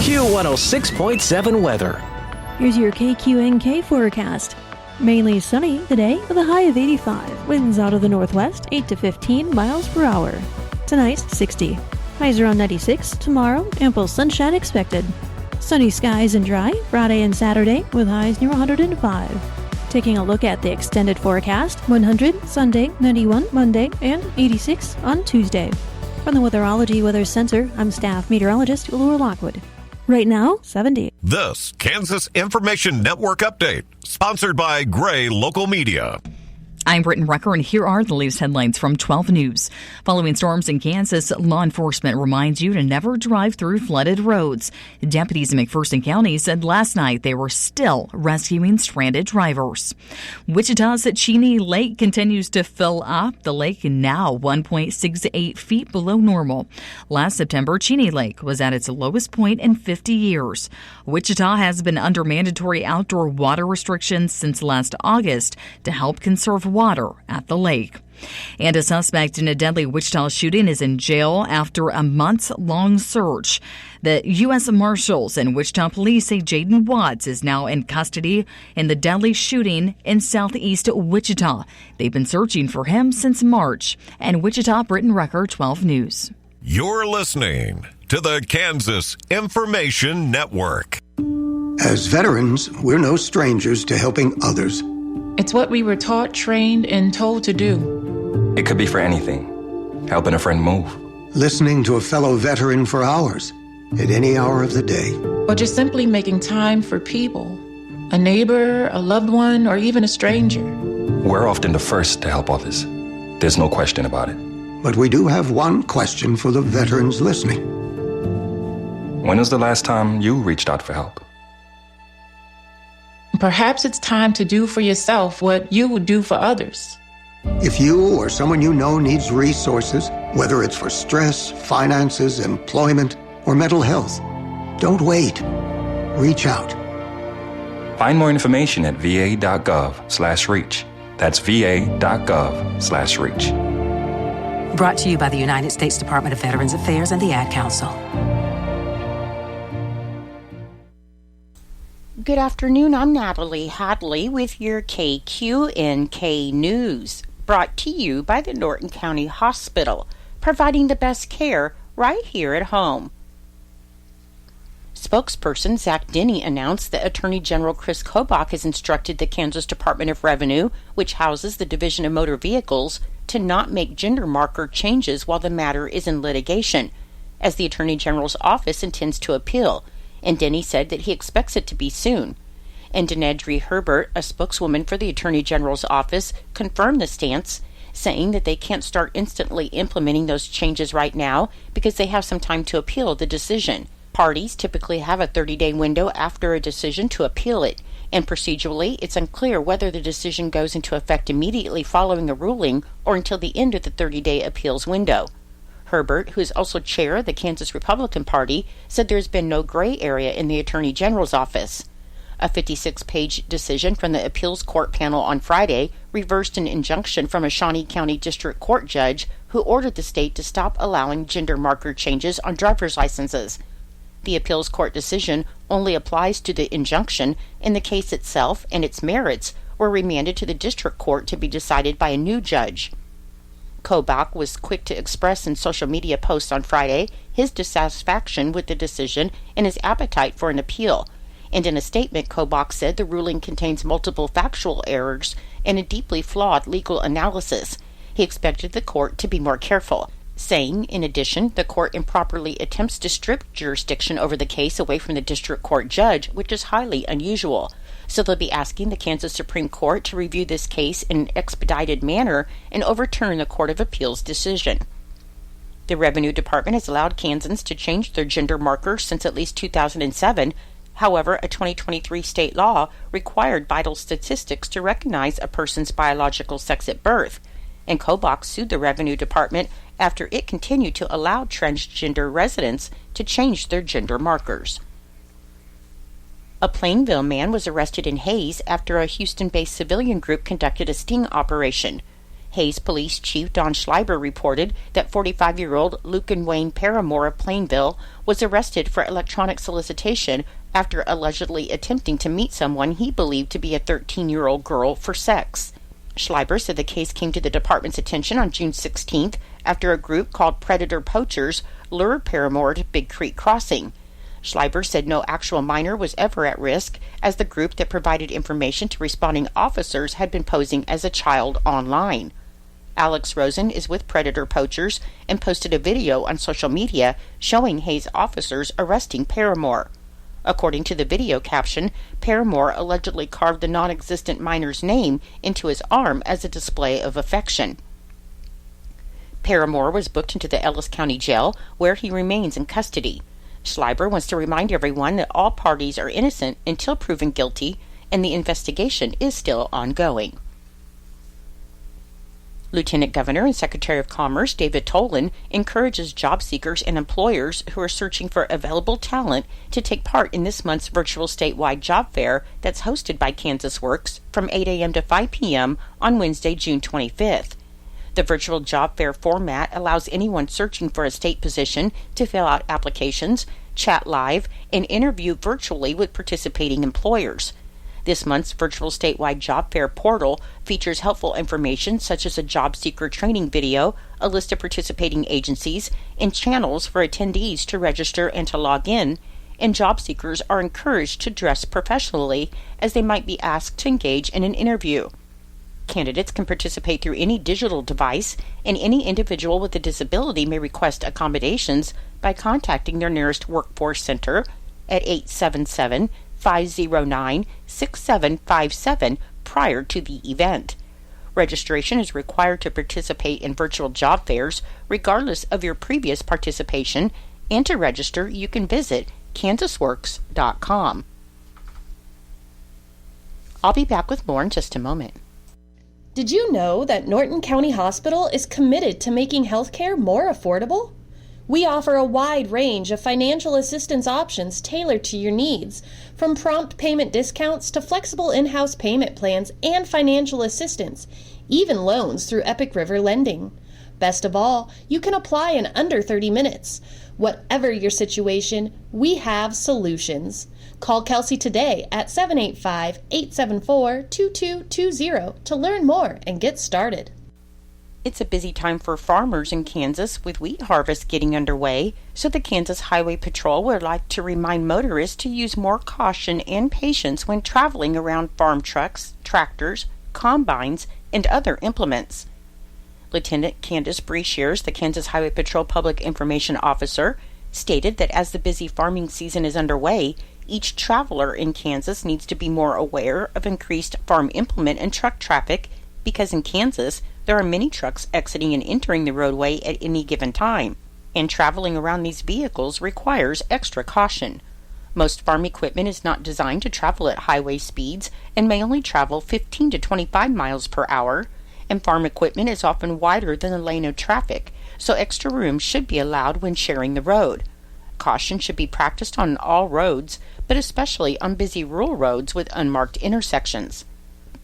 Q106.7 weather. Here's your KQNK forecast. Mainly sunny today with a high of 85. Winds out of the northwest, 8 to 15 miles per hour. Tonight, 60. Highs around 96. Tomorrow, ample sunshine expected. Sunny skies and dry Friday and Saturday with highs near 105. Taking a look at the extended forecast, 100 Sunday, 91 Monday, and 86 on Tuesday. From the Weatherology Weather Center, I'm staff meteorologist Laura Lockwood. Right now, 70. This Kansas Information Network update, sponsored by Gray Local Media. I'm Britton Rucker, and here are the latest headlines from 12 News. Following storms in Kansas, law enforcement reminds you to never drive through flooded roads. Deputies in McPherson County said last night they were still rescuing stranded drivers. Wichita's Cheney Lake continues to fill up. The lake now 1.68 feet below normal. Last September, Cheney Lake was at its lowest point in 50 years. Wichita has been under mandatory outdoor water restrictions since last August to help conserve water at the lake. And a suspect in a deadly Wichita shooting is in jail after a months-long search. The U.S. Marshals and Wichita police say Jaden Watts is now in custody in the deadly shooting in southeast Wichita. They've been searching for him since March. And Wichita, Britton Rucker, 12 News. You're listening to the Kansas Information Network. As veterans, we're no strangers to helping others. It's what we were taught, trained, and told to do. It could be for anything. Helping a friend move. Listening to a fellow veteran for hours, at any hour of the day. Or just simply making time for people. A neighbor, a loved one, or even a stranger. We're often the first to help others. There's no question about it. But we do have one question for the veterans listening. When was the last time you reached out for help? Perhaps it's time to do for yourself what you would do for others. If you or someone you know needs resources, whether it's for stress, finances, employment, or mental health, don't wait. Reach out. Find more information at va.gov/reach. That's va.gov/reach. Brought to you by the United States Department of Veterans Affairs and the Ad Council. Good afternoon, I'm Natalie Hadley with your KQNK News, brought to you by the Norton County Hospital, providing the best care right here at home. Spokesperson Zach Denny announced that Attorney General Chris Kobach has instructed the Kansas Department of Revenue, which houses the Division of Motor Vehicles, to not make gender marker changes while the matter is in litigation, as the Attorney General's office intends to appeal. And Denny said that he expects it to be soon. And Denedry Herbert, a spokeswoman for the Attorney General's office, confirmed the stance, saying that they can't start instantly implementing those changes right now because they have some time to appeal the decision. Parties typically have a 30-day window after a decision to appeal it, and procedurally, it's unclear whether the decision goes into effect immediately following a ruling or until the end of the 30-day appeals window. Herbert, who is also chair of the Kansas Republican Party, said there's been no gray area in the Attorney General's office. A 56-page decision from the appeals court panel on Friday reversed an injunction from a Shawnee County District Court judge who ordered the state to stop allowing gender marker changes on driver's licenses. The appeals court decision only applies to the injunction, and the case itself and its merits were remanded to the district court to be decided by a new judge. Kobach was quick to express in social media posts on Friday his dissatisfaction with the decision and his appetite for an appeal. And in a statement, Kobach said the ruling contains multiple factual errors and a deeply flawed legal analysis. He expected the court to be more careful, saying, in addition, the court improperly attempts to strip jurisdiction over the case away from the district court judge, which is highly unusual. So they'll be asking the Kansas Supreme Court to review this case in an expedited manner and overturn the Court of Appeals decision. The Revenue Department has allowed Kansans to change their gender markers since at least 2007. However, a 2023 state law required vital statistics to recognize a person's biological sex at birth, and Kobach sued the Revenue Department after it continued to allow transgender residents to change their gender markers. A Plainville man was arrested in Hays after a Houston-based civilian group conducted a sting operation. Hays Police Chief Don Schleiber reported that 45-year-old Lucan Wayne Paramore of Plainville was arrested for electronic solicitation after allegedly attempting to meet someone he believed to be a 13-year-old girl for sex. Schleiber said the case came to the department's attention on June 16th after a group called Predator Poachers lured Paramore to Big Creek Crossing. Schleiber said no actual minor was ever at risk, as the group that provided information to responding officers had been posing as a child online. Alex Rosen is with Predator Poachers and posted a video on social media showing Hays officers arresting Paramore. According to the video caption, Paramore allegedly carved the non-existent minor's name into his arm as a display of affection. Paramore was booked into the Ellis County Jail, where he remains in custody. Schleiber wants to remind everyone that all parties are innocent until proven guilty, and the investigation is still ongoing. Lieutenant Governor and Secretary of Commerce David Tolan encourages job seekers and employers who are searching for available talent to take part in this month's virtual statewide job fair that's hosted by Kansas Works from 8 a.m. to 5 p.m. on Wednesday, June 25th. The virtual job fair format allows anyone searching for a state position to fill out applications, chat live, and interview virtually with participating employers. This month's virtual statewide job fair portal features helpful information such as a job seeker training video, a list of participating agencies, and channels for attendees to register and to log in, and job seekers are encouraged to dress professionally as they might be asked to engage in an interview. Candidates can participate through any digital device, and any individual with a disability may request accommodations by contacting their nearest workforce center at 877-509-6757 prior to the event. Registration is required to participate in virtual job fairs regardless of your previous participation, and to register you can visit kansasworks.com. I'll be back with more in just a moment. Did you know that Norton County Hospital is committed to making healthcare more affordable? We offer a wide range of financial assistance options tailored to your needs, from prompt payment discounts to flexible in-house payment plans and financial assistance, even loans through Epic River Lending. Best of all, you can apply in under 30 minutes. Whatever your situation, we have solutions. Call Kelsey today at 785-874-2220 to learn more and get started. It's a busy time for farmers in Kansas with wheat harvest getting underway, so the Kansas Highway Patrol would like to remind motorists to use more caution and patience when traveling around farm trucks, tractors, combines, and other implements. Lieutenant Candace Breeshears, the Kansas Highway Patrol Public Information Officer, stated that as the busy farming season is underway, each traveler in Kansas needs to be more aware of increased farm implement and truck traffic, because in Kansas, there are many trucks exiting and entering the roadway at any given time, and traveling around these vehicles requires extra caution. Most farm equipment is not designed to travel at highway speeds and may only travel 15 to 25 miles per hour, and farm equipment is often wider than the lane of traffic, so extra room should be allowed when sharing the road. Caution should be practiced on all roads, but especially on busy rural roads with unmarked intersections.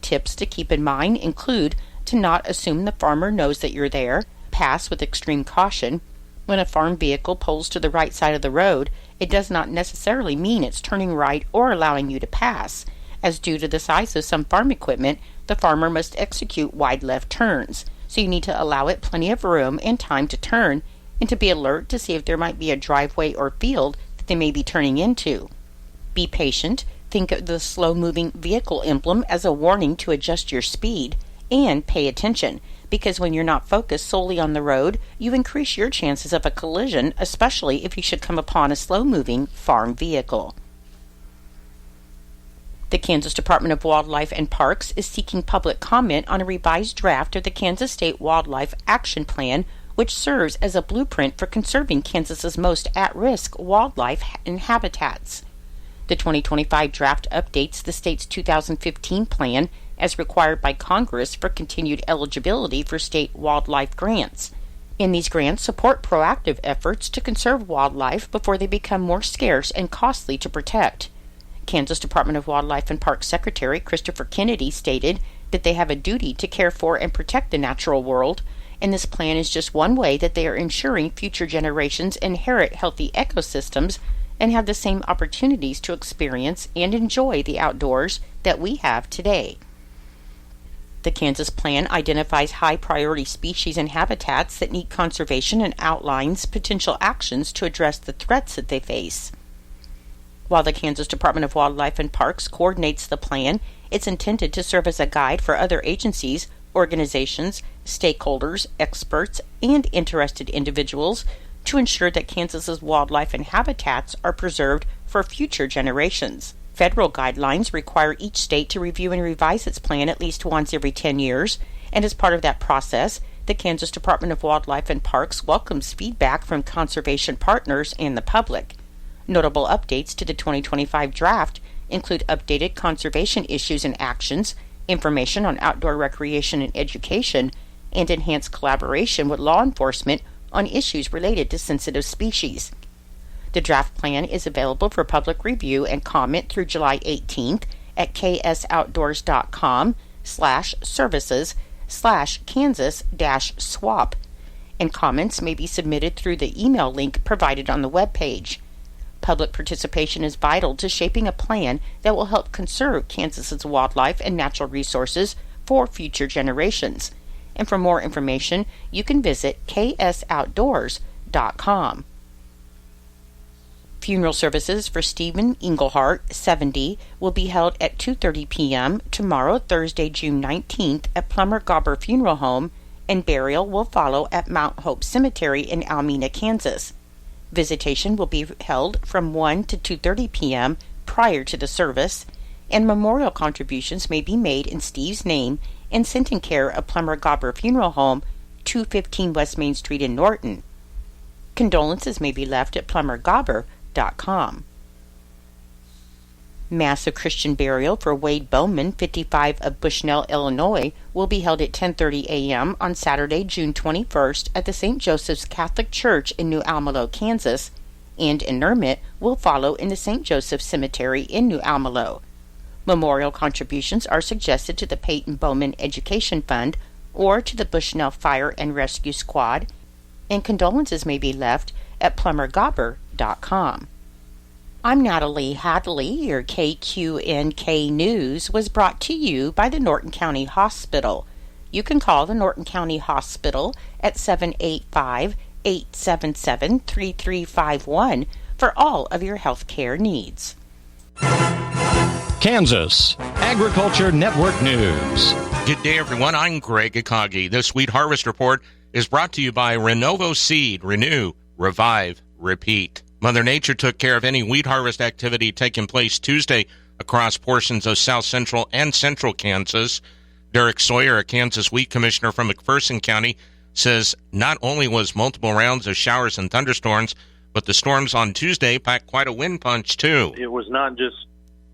Tips to keep in mind include to not assume the farmer knows that you're there, pass with extreme caution. When a farm vehicle pulls to the right side of the road, it does not necessarily mean it's turning right or allowing you to pass, as due to the size of some farm equipment, the farmer must execute wide left turns, so you need to allow it plenty of room and time to turn, and to be alert to see if there might be a driveway or field that they may be turning into. Be patient. Think of the slow-moving vehicle emblem as a warning to adjust your speed, and pay attention, because when you're not focused solely on the road, you increase your chances of a collision, especially if you should come upon a slow-moving farm vehicle. The Kansas Department of Wildlife and Parks is seeking public comment on a revised draft of the Kansas State Wildlife Action Plan, which serves as a blueprint for conserving Kansas's most at-risk wildlife and habitats. The 2025 draft updates the state's 2015 plan as required by Congress for continued eligibility for state wildlife grants. And these grants support proactive efforts to conserve wildlife before they become more scarce and costly to protect. Kansas Department of Wildlife and Parks Secretary Christopher Kennedy stated that they have a duty to care for and protect the natural world, and this plan is just one way that they are ensuring future generations inherit healthy ecosystems and have the same opportunities to experience and enjoy the outdoors that we have today. The Kansas Plan identifies high-priority species and habitats that need conservation and outlines potential actions to address the threats that they face. While the Kansas Department of Wildlife and Parks coordinates the plan, it's intended to serve as a guide for other agencies, organizations, stakeholders, experts, and interested individuals to ensure that Kansas's wildlife and habitats are preserved for future generations. Federal guidelines require each state to review and revise its plan at least once every 10 years, and as part of that process, the Kansas Department of Wildlife and Parks welcomes feedback from conservation partners and the public. Notable updates to the 2025 draft include updated conservation issues and actions, information on outdoor recreation and education, and enhanced collaboration with law enforcement on issues related to sensitive species. The draft plan is available for public review and comment through July 18th at ksoutdoors.com/services/Kansas-swap, and comments may be submitted through the email link provided on the webpage. Public participation is vital to shaping a plan that will help conserve Kansas's wildlife and natural resources for future generations. And for more information, you can visit ksoutdoors.com. Funeral services for Stephen Englehart, 70, will be held at 2:30 p.m. tomorrow, Thursday, June 19th, at Plummer Gobber Funeral Home, and burial will follow at Mount Hope Cemetery in Almena, Kansas. Visitation will be held from 1 to 2:30 p.m. prior to the service, and memorial contributions may be made in Steve's name and sent in care of Plummer Gobber Funeral Home, 215 West Main Street in Norton. Condolences may be left at plummergobber.com. Massive Christian burial for Wade Bowman, 55, of Bushnell, Illinois, will be held at 10:30 a.m. on Saturday, June 21st at the St. Joseph's Catholic Church in New Almelo, Kansas, and interment will follow in the St. Joseph's Cemetery in New Almelo. Memorial contributions are suggested to the Peyton Bowman Education Fund or to the Bushnell Fire and Rescue Squad, and condolences may be left at plummergobber.com. I'm Natalie Hadley. Your KQNK News was brought to you by the Norton County Hospital. You can call the Norton County Hospital at 785-877-3351 for all of your health care needs. Kansas Agriculture Network News. Good day, everyone. I'm Greg Akagi. This Wheat Harvest Report is brought to you by Renovo Seed. Renew, revive, repeat. Mother Nature took care of any wheat harvest activity taking place Tuesday across portions of south central and central Kansas. Derek Sawyer, a Kansas wheat commissioner from McPherson County, says not only was multiple rounds of showers and thunderstorms, but the storms on Tuesday packed quite a wind punch, too. It was not just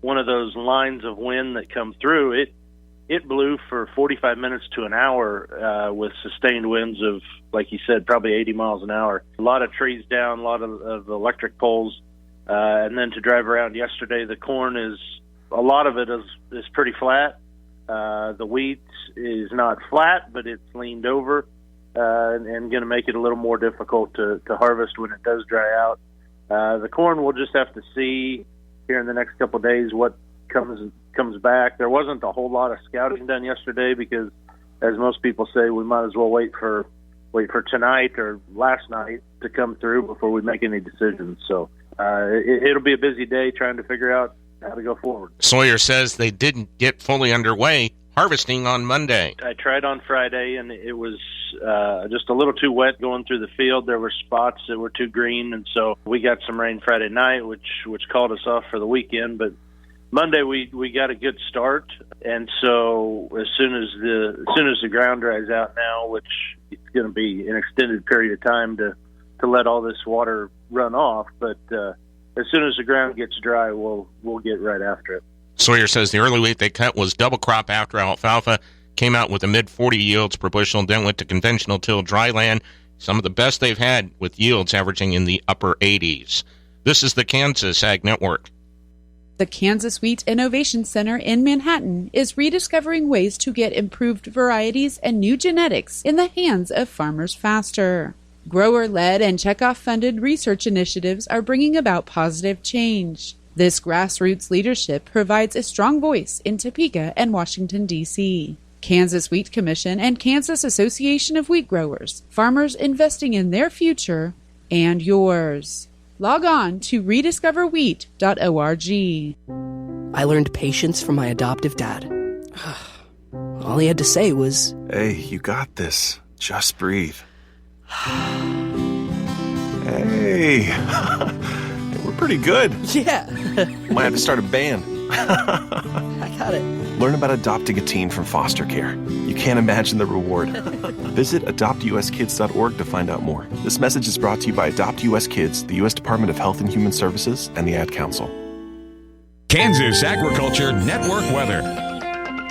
one of those lines of wind that come through. It blew for 45 minutes to an hour with sustained winds of, like you said, probably 80 miles an hour. A lot of trees down, a lot of electric poles. And then to drive around yesterday, the corn a lot of it is pretty flat. The wheat is not flat, but it's leaned over and going to make it a little more difficult to harvest when it does dry out. The corn, we'll just have to see here in the next couple of days what comes back. There wasn't a whole lot of scouting done yesterday because, as most people say, we might as well wait for tonight or last night to come through before we make any decisions. So it'll be a busy day trying to figure out how to go forward. Sawyer says they didn't get fully underway harvesting on Monday. I tried on Friday, and it was just a little too wet going through the field. There were spots that were too green, and so we got some rain Friday night, which called us off for the weekend. But Monday we got a good start, and so as soon as the ground dries out now, which it's going to be an extended period of time to let all this water run off, but as soon as the ground gets dry, we'll get right after it. Sawyer says the early wheat they cut was double crop after alfalfa, came out with a mid-40 yields per bushel, then went to conventional till dry land, some of the best they've had with yields averaging in the upper 80s. This is the Kansas Ag Network. The Kansas Wheat Innovation Center in Manhattan is rediscovering ways to get improved varieties and new genetics in the hands of farmers faster. Grower-led and checkoff-funded research initiatives are bringing about positive change. This grassroots leadership provides a strong voice in Topeka and Washington, D.C. Kansas Wheat Commission and Kansas Association of Wheat Growers, farmers investing in their future and yours. Log on to rediscoverwheat.org. I learned patience from my adoptive dad. All he had to say was, "Hey, you got this. Just breathe." Hey, we're pretty good. Yeah. Might have to start a band. I got it. Learn about adopting a teen from foster care. You can't imagine the reward. Visit adoptuskids.org to find out more. This message is brought to you by Adopt US Kids, the U.S. Department of Health and Human Services, and the Ad Council. Kansas Agriculture Network weather.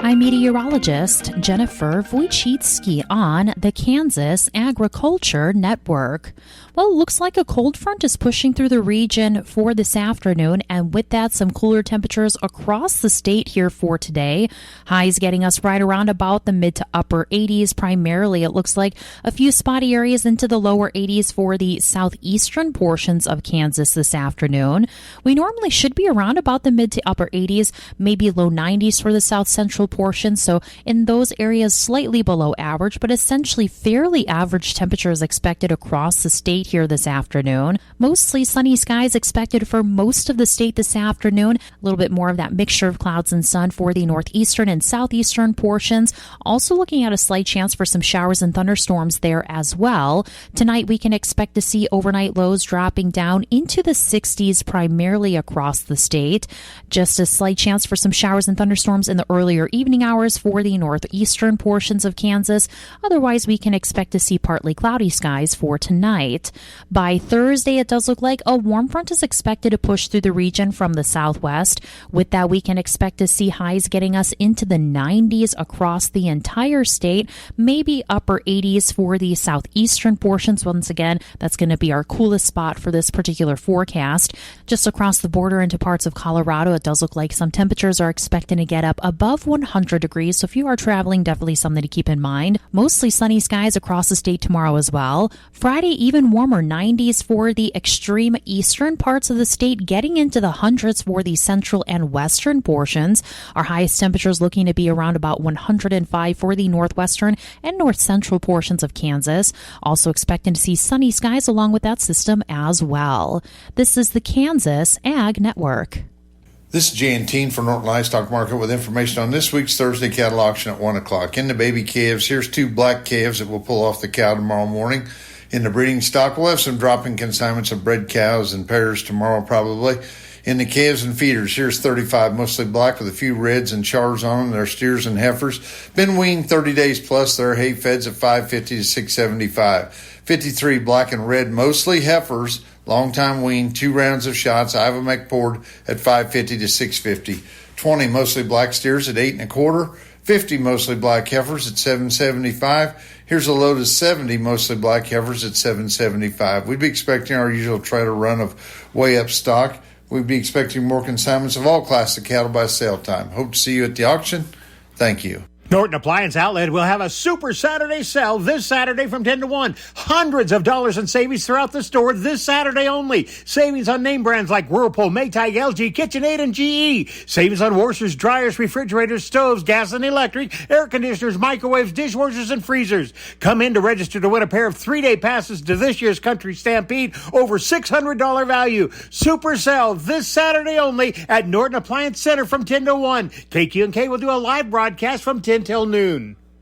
I'm meteorologist Jennifer Wojcicki on the Kansas Agriculture Network. Well, it looks like a cold front is pushing through the region for this afternoon, and with that, some cooler temperatures across the state here for today. Highs getting us right around about the mid to upper 80s. Primarily, it looks like a few spotty areas into the lower 80s for the southeastern portions of Kansas this afternoon. We normally should be around about the mid to upper 80s, maybe low 90s for the south central portion. So in those areas, slightly below average, but essentially fairly average temperatures expected across the state here this afternoon. Mostly sunny skies expected for most of the state this afternoon. A little bit more of that mixture of clouds and sun for the northeastern and southeastern portions. Also looking at a slight chance for some showers and thunderstorms there as well. Tonight we can expect to see overnight lows dropping down into the 60s primarily across the state. Just a slight chance for some showers and thunderstorms in the earlier evening hours for the northeastern portions of Kansas. Otherwise, we can expect to see partly cloudy skies for tonight. By Thursday, it does look like a warm front is expected to push through the region from the southwest. With that, we can expect to see highs getting us into the 90s across the entire state, maybe upper 80s for the southeastern portions. Once again, that's going to be our coolest spot for this particular forecast. Just across the border into parts of Colorado, it does look like some temperatures are expected to get up above 100 degrees. So if you are traveling, definitely something to keep in mind. Mostly sunny skies across the state tomorrow as well. Friday, even warmer 90s for the extreme eastern parts of the state, getting into the hundreds for the central and western portions. Our highest temperatures looking to be around about 105 for the northwestern and north central portions of Kansas. Also expecting to see sunny skies along with that system as well. This is the Kansas Ag Network. This is Jan Teen for Norton Livestock Market with information on this week's Thursday cattle auction at 1 o'clock. In the baby calves, here's 2 black calves that will pull off the cow tomorrow morning. In the breeding stock, we'll have some drop-in consignments of bred cows and pairs tomorrow probably. In the calves and feeders, here's 35, mostly black with a few reds and chars on them. They're steers and heifers. Been weaned 30 days plus. They're hay feds at $5.50 to $6.75. 53, black and red, mostly heifers. Long time weaned, 2 rounds of shots. Iva McPord at $5.50 to $6.50. 20, mostly black steers at $8 1/4. 50, mostly black heifers at $7.75. Here's a load of 70 mostly black heifers at $7.75. We'd be expecting our usual trailer run of way up stock. We'd be expecting more consignments of all classes of cattle by sale time. Hope to see you at the auction. Thank you. Norton Appliance Outlet will have a Super Saturday sale this Saturday from 10 to 1. Hundreds of dollars in savings throughout the store this Saturday only. Savings on name brands like Whirlpool, Maytag, LG, KitchenAid, and GE. Savings on washers, dryers, refrigerators, stoves, gas and electric, air conditioners, microwaves, dishwashers, and freezers. Come in to register to win a pair of 3-day passes to this year's Country Stampede. Over $600 value. Super sale this Saturday only at Norton Appliance Center from 10 to 1. KQNK will do a live broadcast from 10 till noon.